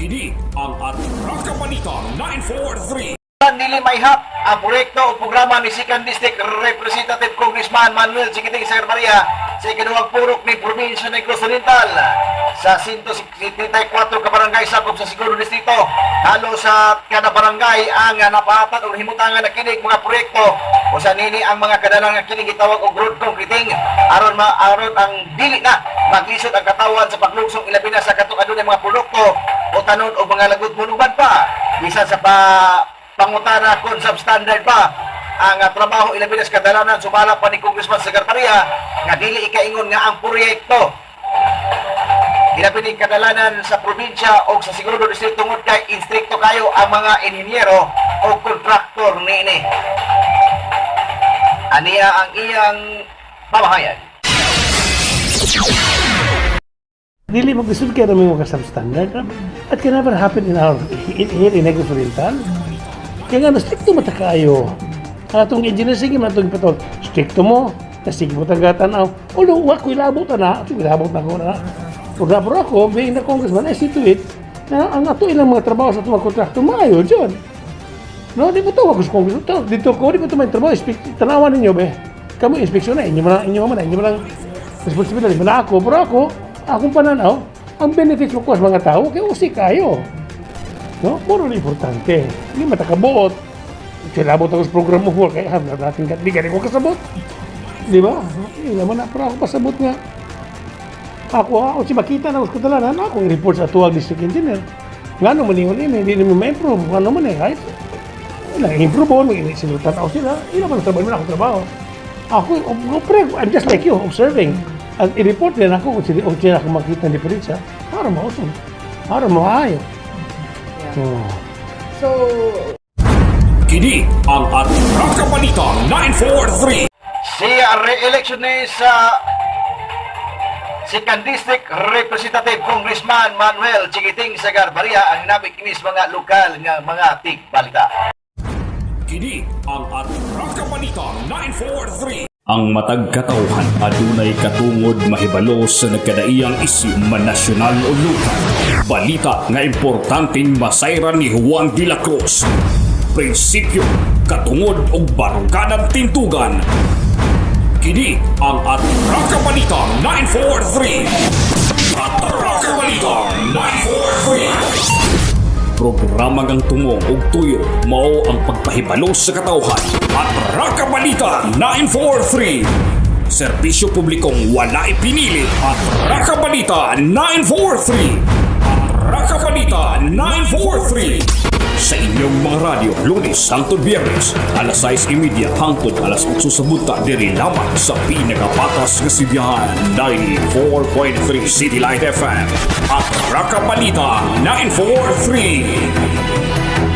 Kini ang Atraka Balita 943. Dili mayhap ang proyekto o programa ni Second District Representative Congressman Manuel Chiquiting Sagarbaria sa ikaduhang purok ni Probinsya Negros Oriental sa 174 ka barangay sakop sa Siguro Distrito. Halo sa kada barangay ang napahatan o himutangan na kinig mga proyekto o sa nini ang mga kadalang nga kinig itawag og road concreting aron ang dili na maglisod ang katawan sa paglugsong ilabi na sa katukadon ng mga produkto o tanon o mga lagod muluban pa bisan sa pangutana kung substandard pa ang trabaho ilabi na sa kadalanan sumala pa ni Congressman Sagarbaria nga dili ikaingon nga ang proyekto ilabi ni kadalanan sa probinsya o sa Siguro Distrito tungod kay instrikto kayo ang mga inhinyero o kontraktor niini. Aniya ang iyang pamahayan. Dili mag-isod kaya namin mga substandard. That can never happen here in Negros Oriental. Kaya nga, stricto mo kayo. Atong engineer, sige man itong patol. Stricto mo, sige mo tagatanaw. Ulo, wako'y labot na. Sige, labot na ako na. Pero ako, being the congressman, I see to it na ang ato ilang mga trabaho sa itong mga kontrakto, maayo dyan. No, di ba ito ako sa congressman? Dito ko, di ba ito may trabaho? Tanawan ninyo, be. Kamu inspeksyon na, inyo mo lang responsibility. Mana ako, pero akong pananaw, ang benefits mo ko sa mga tao, kaya usik kayo. No? Puro na importante. Hindi matakabuot. Silabot ako sa program mo, kaya natin di ka rin ko kasabot. Di ba? Hindi naman na, pero ako pasabot nga. Ako si makita na sa katalanan, akong report sa tuwag district engineer. Nga naman hindi naman ma-improve. Nga naman kahit improve mo, sinutan ako sila. Hindi naman trabaho naman akong trabaho. I'm just like you, observing. At i-report din ako kung sila ako makita ng diferensya para mausong, para maayo. Kini ang Atraka Balita 943. Si re-election ni sa Second District Representative Congressman Manuel Chiquiting Sagarbaria ang nabikinis mga lokal nga mga tigbalita. Kini ang Atraka Balita 943. Ang matag katawhan adunay katungod mahibalo sa nagkadaiyang isyu man nasyonal o lokal. Balita nga importanteng masayran ni Juan de la Cruz. Prinsipyo, katungod o baruganang tintugan. Kini ang Atraka Balita 943. Atraka Balita 943. Programa ngang tumong og tuyo mao ang pagpahibalo sa katawhan. Atraka Balita 943. Serbisyo publikong wala ipinili. Atraka Balita 943. Atraka Balita 943. Sa inyong mga radyo, Lunes hangtod Biyernes, alas 6:30 hangtod alas 8 sa bunta diri lamang sa pinakapatas nga sibiyahan 94.3 City Light FM. Atraka Balita 943.